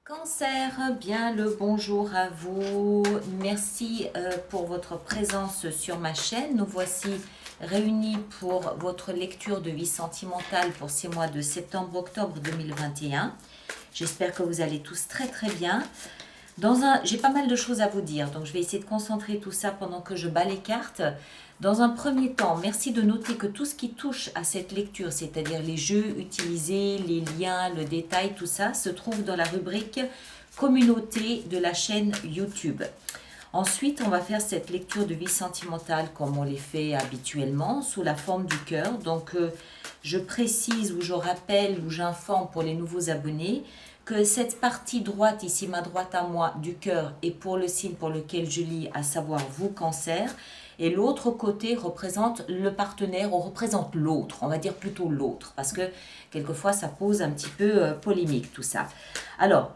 Cancer, bien le bonjour à vous. Merci pour votre présence sur ma chaîne. Nous voici réunis pour votre lecture de vie sentimentale pour ces mois de septembre-octobre 2021. J'espère que vous allez tous très très bien. J'ai pas mal de choses à vous dire, donc je vais essayer de concentrer tout ça pendant que je bats les cartes. Dans un premier temps, merci de noter que tout ce qui touche à cette lecture, c'est-à-dire les jeux utilisés, les liens, le détail, tout ça, se trouve dans la rubrique communauté de la chaîne YouTube. Ensuite, on va faire cette lecture de vie sentimentale comme on les fait habituellement, sous la forme du cœur. Donc, je précise ou je rappelle ou j'informe pour les nouveaux abonnés que cette partie droite, ici ma droite à moi, du cœur est pour le signe pour lequel je lis, à savoir vous, Cancer. Et l'autre côté représente le partenaire, ou représente l'autre, on va dire plutôt l'autre, parce que quelquefois ça pose un petit peu polémique tout ça. Alors,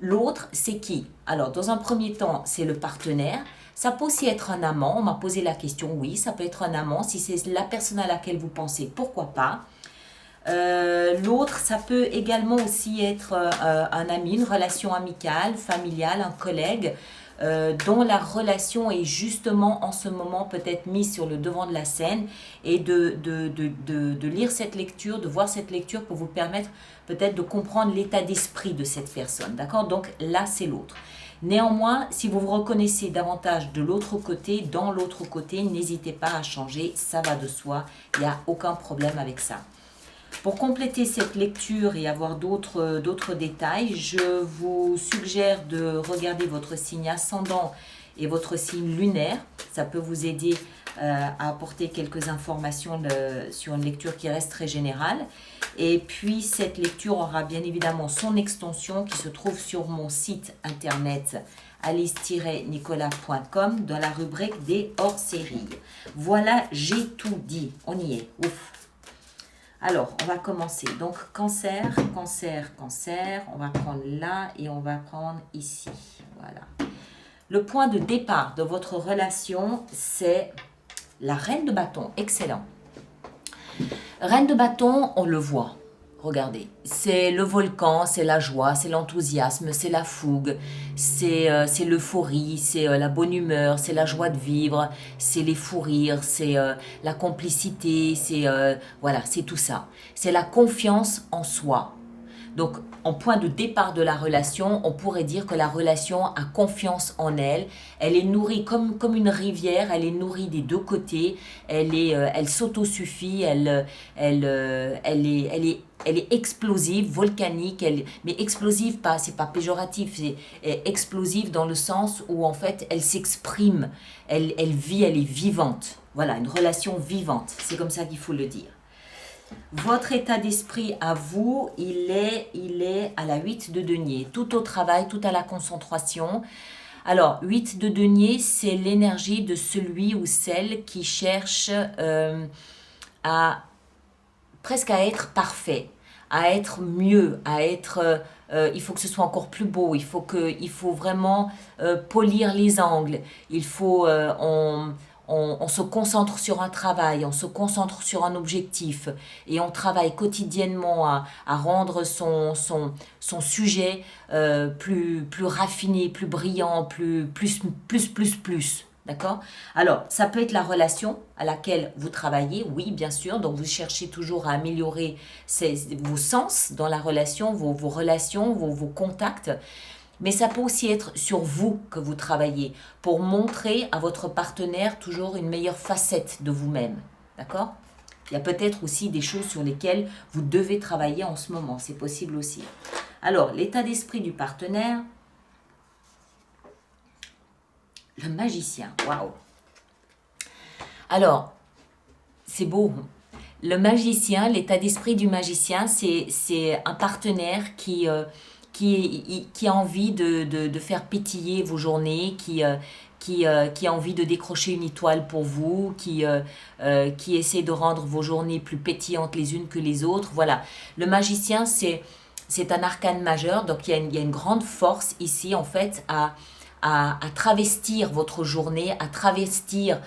l'autre, c'est qui? Alors, dans un premier temps, c'est le partenaire. Ça peut aussi être un amant, on m'a posé la question, oui, ça peut être un amant, si c'est la personne à laquelle vous pensez, pourquoi pas. L'autre, ça peut également aussi être un ami, une relation amicale, familiale, un collègue, dont la relation est justement en ce moment peut-être mise sur le devant de la scène, et de lire cette lecture, de voir cette lecture pour vous permettre peut-être de comprendre l'état d'esprit de cette personne. D'accord? Donc là, c'est l'autre. Néanmoins, si vous vous reconnaissez davantage de l'autre côté, dans l'autre côté, n'hésitez pas à changer, ça va de soi, il n'y a aucun problème avec ça. Pour compléter cette lecture et avoir d'autres détails, je vous suggère de regarder votre signe ascendant et votre signe lunaire. Ça peut vous aider à apporter quelques informations sur une lecture qui reste très générale. Et puis cette lecture aura bien évidemment son extension qui se trouve sur mon site internet alice-nicolas.com dans la rubrique des hors-séries. Voilà, j'ai tout dit. On y est. Ouf. Alors, on va commencer. Donc, cancer, cancer, cancer. On va prendre là et on va prendre ici. Voilà. Le point de départ de votre relation, c'est la reine de bâton. Excellent. Reine de bâton, on le voit. Regardez, c'est le volcan, c'est la joie, c'est l'enthousiasme, c'est la fougue, c'est l'euphorie, c'est la bonne humeur, c'est la joie de vivre, c'est les fous rires, c'est la complicité, voilà, c'est tout ça. C'est la confiance en soi. Donc, en point de départ de la relation, on pourrait dire que la relation a confiance en elle. Elle est nourrie comme une rivière, elle est nourrie des deux côtés, elle s'autosuffit, elle est explosive, volcanique, mais explosive, c'est pas péjoratif, c'est explosive dans le sens où en fait elle s'exprime, elle vit, elle est vivante. Voilà, une relation vivante, c'est comme ça qu'il faut le dire. Votre état d'esprit à vous, il est à la 8 de denier, tout au travail, tout à la concentration. Alors, 8 de denier, c'est l'énergie de celui ou celle qui cherche presque à être parfait, à être mieux, à être... il faut que ce soit encore plus beau, il faut vraiment polir les angles, on se concentre sur un travail, on se concentre sur un objectif et on travaille quotidiennement à rendre son sujet plus raffiné, plus brillant, plus. D'accord? Alors, ça peut être la relation à laquelle vous travaillez, oui, bien sûr. Donc, vous cherchez toujours à améliorer vos sens dans la relation, vos relations, vos contacts. Mais ça peut aussi être sur vous que vous travaillez pour montrer à votre partenaire toujours une meilleure facette de vous-même. D'accord? Il y a peut-être aussi des choses sur lesquelles vous devez travailler en ce moment. C'est possible aussi. Alors, l'état d'esprit du partenaire. Le magicien. Waouh! Alors, c'est beau. Le magicien, l'état d'esprit du magicien, c'est un partenaire qui a envie de faire pétiller vos journées, qui a envie de décrocher une étoile pour vous, qui essaie de rendre vos journées plus pétillantes les unes que les autres. Voilà. Le magicien, c'est un arcane majeur, donc il y a une grande force ici, en fait, à à travestir votre journée, à travestir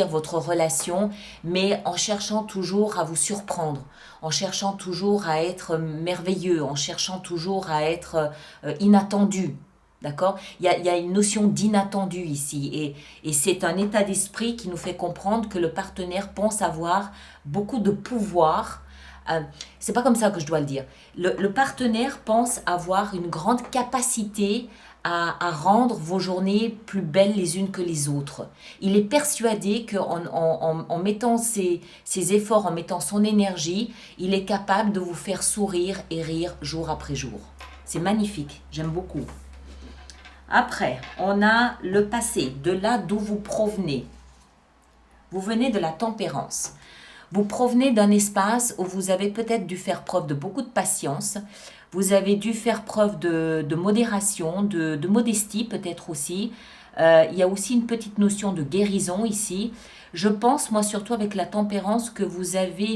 votre relation, mais en cherchant toujours à vous surprendre, en cherchant toujours à être merveilleux, en cherchant toujours à être inattendu. D'accord? Il y a une notion d'inattendu ici et c'est un état d'esprit qui nous fait comprendre que le partenaire pense avoir beaucoup de pouvoir. C'est pas comme ça que je dois le dire. Le partenaire pense avoir une grande capacité à rendre vos journées plus belles les unes que les autres. Il est persuadé qu'en mettant ses efforts, en mettant son énergie, il est capable de vous faire sourire et rire jour après jour. C'est magnifique, j'aime beaucoup. Après, on a le passé, de là d'où vous provenez. Vous venez de la tempérance. Vous provenez d'un espace où vous avez peut-être dû faire preuve de beaucoup de patience, vous avez dû faire preuve de modération, de modestie peut-être aussi. Il y a aussi une petite notion de guérison ici. Je pense, moi surtout avec la tempérance, que vous avez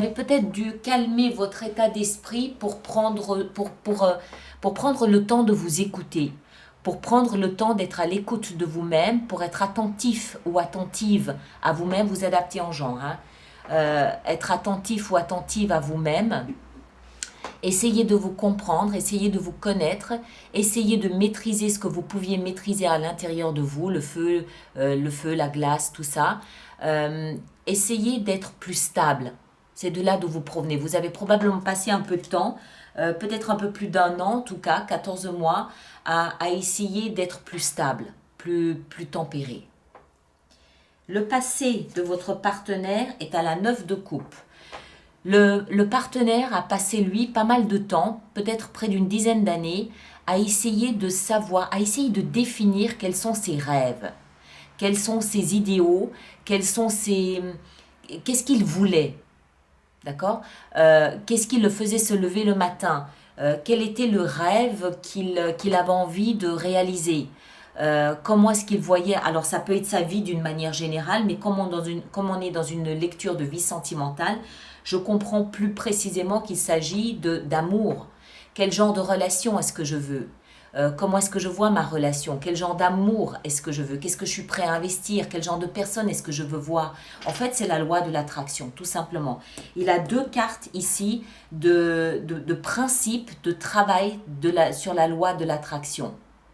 peut-être dû calmer votre état d'esprit pour prendre le temps de vous écouter, pour prendre le temps d'être à l'écoute de vous-même, pour être attentif ou attentive à vous-même, vous adaptez en genre, hein. Être attentif ou attentive à vous-même, essayez de vous comprendre, essayez de vous connaître, essayez de maîtriser ce que vous pouviez maîtriser à l'intérieur de vous, le feu, la glace, tout ça. Essayez d'être plus stable. C'est de là d'où vous provenez. Vous avez probablement passé un peu de temps, peut-être un peu plus d'1 an, en tout cas 14 mois, à essayer d'être plus stable, plus tempéré. Le passé de votre partenaire est à la 9 de coupe. Le partenaire a passé, lui, pas mal de temps, peut-être près d'une dizaine d'années, à essayer de savoir, à essayer de définir quels sont ses rêves, quels sont ses idéaux, qu'est-ce qu'il voulait. D'accord? Qu'est-ce qui le faisait se lever le matin? Quel était le rêve qu'il avait envie de réaliser? Comment est-ce qu'il voyait? Alors ça peut être sa vie d'une manière générale, mais comme on est dans une lecture de vie sentimentale, je comprends plus précisément qu'il s'agit d'amour. Quel genre de relation est-ce que je veux? Comment est-ce que je vois ma relation? Quel genre d'amour est-ce que je veux? Qu'est-ce que je suis prêt à investir? Quel genre de personne est-ce que je veux voir? En fait, c'est la loi de l'attraction, tout simplement. Il a 2 cartes ici de principe, de travail sur la loi de l'attraction.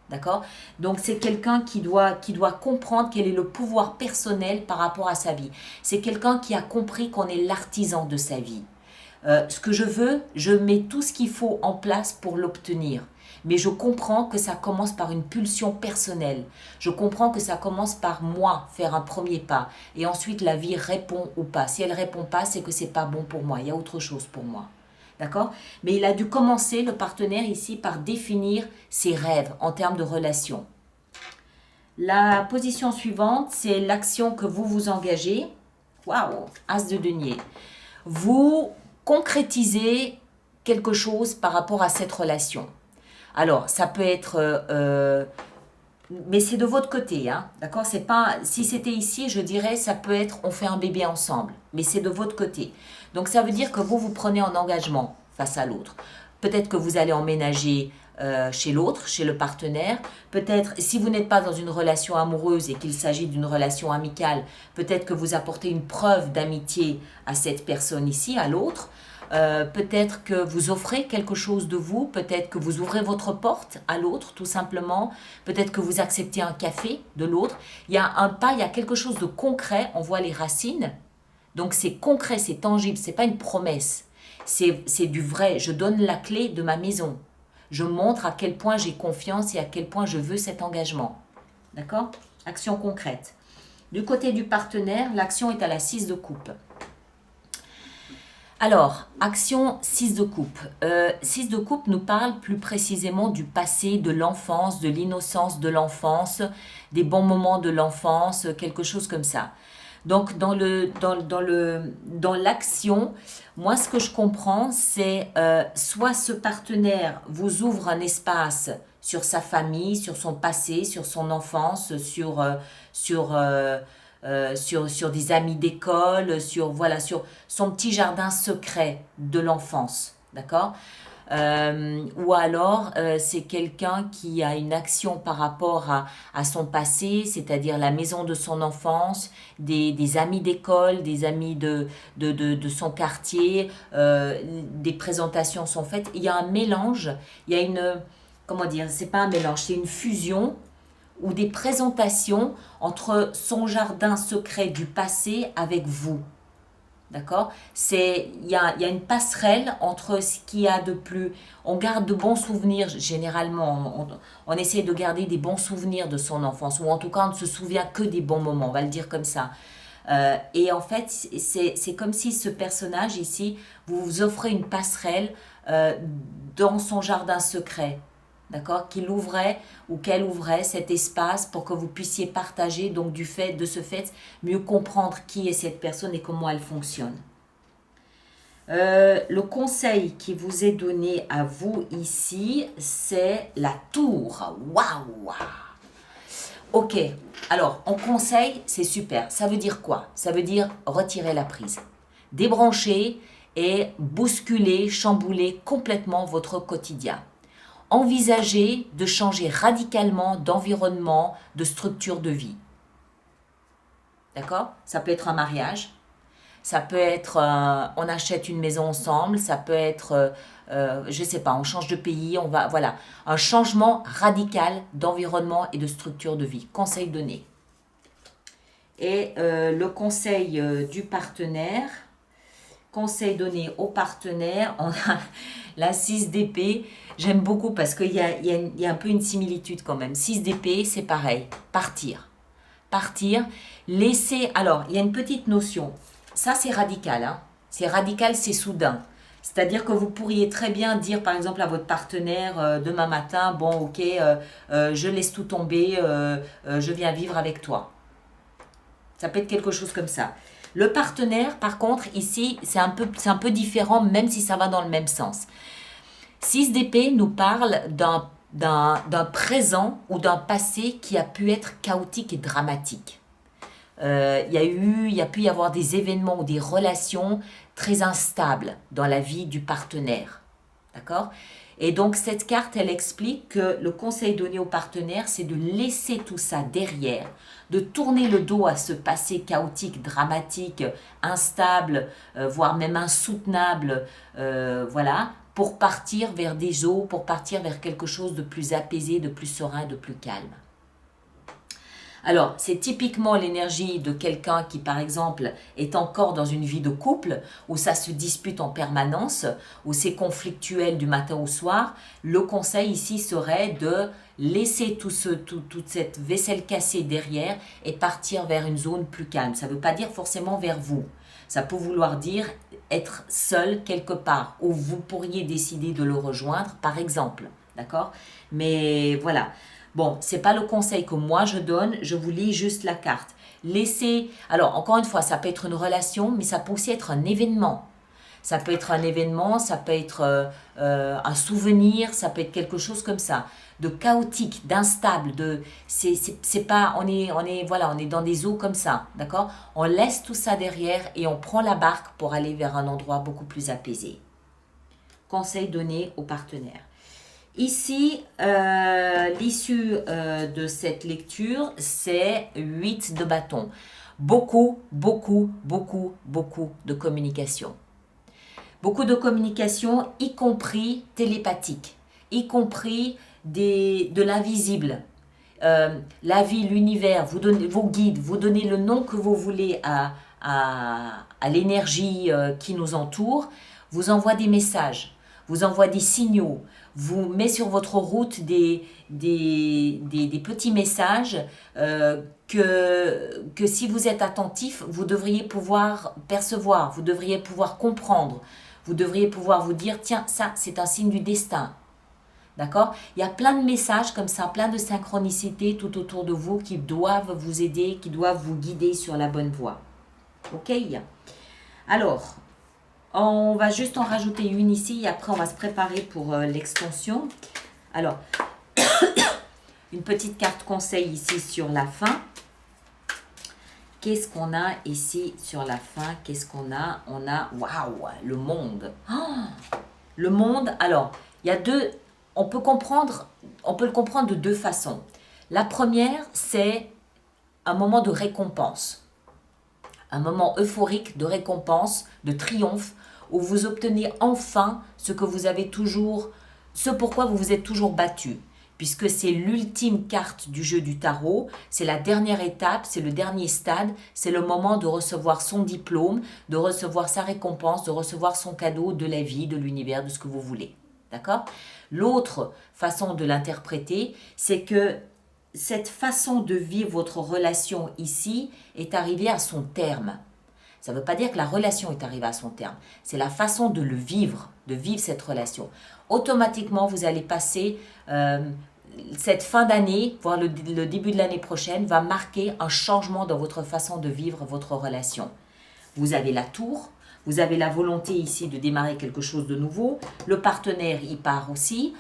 D'accord? Donc, c'est quelqu'un qui doit comprendre quel est le pouvoir personnel par rapport à sa vie. C'est quelqu'un qui a compris qu'on est l'artisan de sa vie. Ce que je veux, je mets tout ce qu'il faut en place pour l'obtenir. Mais je comprends que ça commence par une pulsion personnelle. Je comprends que ça commence par moi faire un premier pas. Et ensuite, la vie répond ou pas. Si elle répond pas, c'est que c'est pas bon pour moi. Il y a autre chose pour moi. D'accord? Mais il a dû commencer, le partenaire ici, par définir ses rêves en termes de relation. La position suivante, c'est l'action que vous vous engagez. Waouh! As de denier. Vous concrétisez quelque chose par rapport à cette relation. Alors, ça peut être... mais c'est de votre côté, hein, d'accord? C'est pas, si c'était ici, je dirais, ça peut être, on fait un bébé ensemble. Mais c'est de votre côté. Donc, ça veut dire que vous prenez un engagement face à l'autre. Peut-être que vous allez emménager chez l'autre, chez le partenaire. Peut-être, si vous n'êtes pas dans une relation amoureuse et qu'il s'agit d'une relation amicale, peut-être que vous apportez une preuve d'amitié à cette personne ici, à l'autre. Peut-être que vous offrez quelque chose de vous, peut-être que vous ouvrez votre porte à l'autre, tout simplement. Peut-être que vous acceptez un café de l'autre. Il y a un pas, il y a quelque chose de concret. On voit les racines. Donc c'est concret, c'est tangible, c'est pas une promesse. C'est du vrai. Je donne la clé de ma maison. Je montre à quel point j'ai confiance et à quel point je veux cet engagement. D'accord? Action concrète. Du côté du partenaire, l'action est à la 6 de coupe. Alors, action 6 de coupe. 6 de coupe nous parle plus précisément du passé, de l'enfance, de l'innocence de l'enfance, des bons moments de l'enfance, quelque chose comme ça. Donc, dans l'action, moi, ce que je comprends, c'est soit ce partenaire vous ouvre un espace sur sa famille, sur son passé, sur son enfance, sur des amis d'école, sur son petit jardin secret de l'enfance, d'accord? ou alors c'est quelqu'un qui a une action par rapport à son passé, c'est-à-dire la maison de son enfance, des amis d'école, des amis de son quartier, des présentations sont faites. Il y a un mélange, il y a une, comment dire, c'est pas un mélange, c'est une fusion ou des présentations entre son jardin secret du passé avec vous. D'accord? Il y a une passerelle entre ce qu'il y a de plus. On garde de bons souvenirs, généralement. On essaie de garder des bons souvenirs de son enfance, ou en tout cas, on ne se souvient que des bons moments, on va le dire comme ça. Et en fait, c'est comme si ce personnage ici, vous vous offrez une passerelle dans son jardin secret. D'accord, qu'il ouvrait ou qu'elle ouvrait cet espace pour que vous puissiez partager, donc de ce fait, mieux comprendre qui est cette personne et comment elle fonctionne. Le conseil qui vous est donné à vous ici, c'est la tour. Waouh! Ok, alors en conseil, c'est super. Ça veut dire quoi? Ça veut dire retirer la prise, débrancher et bousculer, chambouler complètement votre quotidien. Envisagez de changer radicalement d'environnement, de structure de vie. D'accord? Ça peut être un mariage, ça peut être on achète une maison ensemble, ça peut être, je ne sais pas, on change de pays, voilà. Un changement radical d'environnement et de structure de vie. Conseil donné. Et le conseil du partenaire, conseil donné au partenaire, on a la 6 d'épée. J'aime beaucoup parce qu'il y a un peu une similitude quand même. 6 d'épée, c'est pareil. Partir. Partir. Laisser. Alors, il y a une petite notion. Ça, c'est radical. Hein. C'est radical, c'est soudain. C'est-à-dire que vous pourriez très bien dire, par exemple, à votre partenaire demain matin, bon, ok, je laisse tout tomber, je viens vivre avec toi. Ça peut être quelque chose comme ça. Le partenaire, par contre, ici, c'est un peu différent, même si ça va dans le même sens. 6 d'épée nous parle d'un présent ou d'un passé qui a pu être chaotique et dramatique. Il y a pu y avoir des événements ou des relations très instables dans la vie du partenaire. D'accord? Et donc cette carte, elle explique que le conseil donné au partenaire, c'est de laisser tout ça derrière, de tourner le dos à ce passé chaotique, dramatique, instable, voire même insoutenable, voilà, pour partir vers des eaux, pour partir vers quelque chose de plus apaisé, de plus serein, de plus calme. Alors, c'est typiquement l'énergie de quelqu'un qui, par exemple, est encore dans une vie de couple, où ça se dispute en permanence, où c'est conflictuel du matin au soir. Le conseil ici serait de laisser toute cette vaisselle cassée derrière et partir vers une zone plus calme. Ça ne veut pas dire forcément vers vous. Ça peut vouloir dire être seul quelque part, où vous pourriez décider de le rejoindre, par exemple. D'accord? Mais voilà. Bon, c'est pas le conseil que moi je donne, je vous lis juste la carte. Laissez, alors encore une fois, ça peut être une relation, mais ça peut aussi être un événement. Ça peut être un événement, ça peut être un souvenir, ça peut être quelque chose comme ça, de chaotique, d'instable, c'est pas, voilà, on est dans des eaux comme ça, d'accord? On laisse tout ça derrière et on prend la barque pour aller vers un endroit beaucoup plus apaisé. Conseil donné aux partenaires. Ici, l'issue de cette lecture, c'est 8 de bâton. Beaucoup, beaucoup, beaucoup, beaucoup de communication. Beaucoup de communication, y compris télépathique, y compris de l'invisible. La vie, l'univers, vous donnez vos guides, vous donnez le nom que vous voulez à l'énergie qui nous entoure, vous envoie des messages, vous envoie des signaux, vous met sur votre route des petits messages que si vous êtes attentif, vous devriez pouvoir percevoir, vous devriez pouvoir comprendre, vous devriez pouvoir vous dire, tiens, ça, c'est un signe du destin. D'accord? Il y a plein de messages comme ça, plein de synchronicités tout autour de vous qui doivent vous aider, qui doivent vous guider sur la bonne voie. Ok? Alors, on va juste en rajouter une ici et après on va se préparer pour l'extension. Alors, une petite carte conseil ici sur la fin. Qu'est-ce qu'on a ici sur la fin? Qu'est-ce qu'on a? On a, waouh, le monde. Oh, Le monde, alors, il y a deux, on peut le comprendre de deux façons. La première, c'est un moment de récompense, un moment euphorique de récompense, de triomphe, où vous obtenez enfin ce que vous avez toujours, ce pourquoi vous vous êtes toujours battu, puisque c'est l'ultime carte du jeu du tarot, c'est la dernière étape, c'est le dernier stade, c'est le moment de recevoir son diplôme, de recevoir sa récompense, de recevoir son cadeau de la vie, de l'univers, de ce que vous voulez. D'accord? L'autre façon de l'interpréter, c'est que cette façon de vivre votre relation ici est arrivée à son terme. Ça ne veut pas dire que la relation est arrivée à son terme. C'est la façon de le vivre, de vivre cette relation. Automatiquement, vous allez passer cette fin d'année, voire le début de l'année prochaine, va marquer un changement dans votre façon de vivre votre relation. Vous avez la tour, vous avez la volonté ici de démarrer quelque chose de nouveau. Le partenaire y part aussi.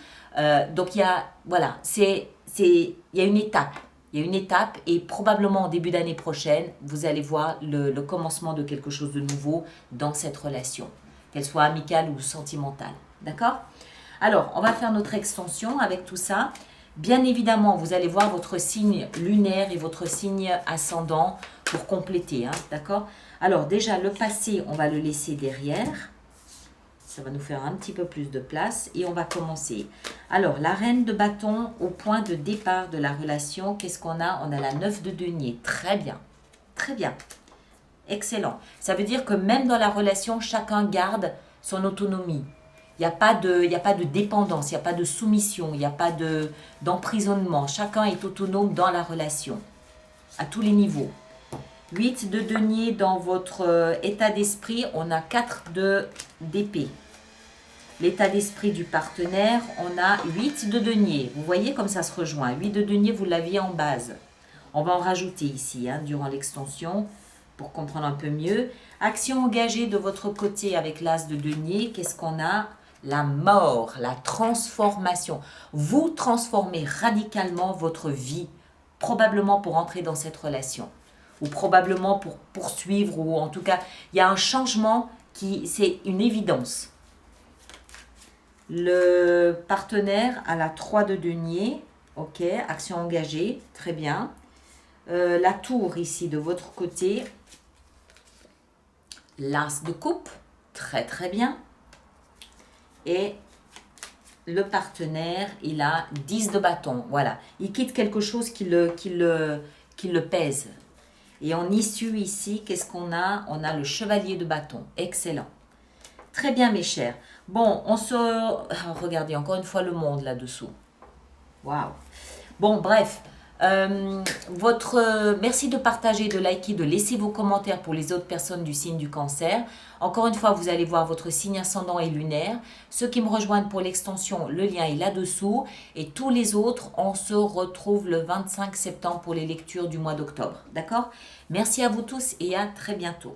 Donc il y a, voilà, il y a une étape. Il y a une étape et probablement au début d'année prochaine, vous allez voir le commencement de quelque chose de nouveau dans cette relation, qu'elle soit amicale ou sentimentale. D'accord? Alors, on va faire notre extension avec tout ça. Bien évidemment, vous allez voir votre signe lunaire et votre signe ascendant pour compléter. Hein, d'accord? Alors, déjà, le passé, on va le laisser derrière. Ça va nous faire un petit peu plus de place et on va commencer. Alors, la reine de bâton au point de départ de la relation, qu'est-ce qu'on a? On a la 9 de denier. Très bien. Très bien. Excellent. Ça veut dire que même dans la relation, chacun garde son autonomie. Il n'y a pas de dépendance, il n'y a pas de soumission, il n'y a pas d'emprisonnement. Chacun est autonome dans la relation, à tous les niveaux. 8 de denier dans votre état d'esprit, on a 4 d'épée. L'état d'esprit du partenaire, on a 8 de denier. Vous voyez comme ça se rejoint. 8 de denier, vous l'aviez en base. On va en rajouter ici, hein, durant l'extension, pour comprendre un peu mieux. Action engagée de votre côté avec l'as de denier, qu'est-ce qu'on a? La mort, la transformation. Vous transformez radicalement votre vie, probablement pour entrer dans cette relation, ou probablement pour poursuivre, ou en tout cas, il y a un changement c'est une évidence. Le partenaire a la 3 de denier, ok, action engagée, très bien. La tour ici de votre côté, l'as de coupe, très très bien. Et le partenaire, il a 10 de bâton, voilà. Il quitte quelque chose qui le pèse. Et en issue ici, qu'est-ce qu'on a? On a le chevalier de bâton, excellent. Très bien mes chers. Bon, regardez, encore une fois le monde là-dessous. Waouh. Bon, bref. Merci de partager, de liker, de laisser vos commentaires pour les autres personnes du signe du cancer. Encore une fois, vous allez voir votre signe ascendant et lunaire. Ceux qui me rejoignent pour l'extension, le lien est là-dessous. Et tous les autres, on se retrouve le 25 septembre pour les lectures du mois d'octobre. D'accord? Merci à vous tous et à très bientôt.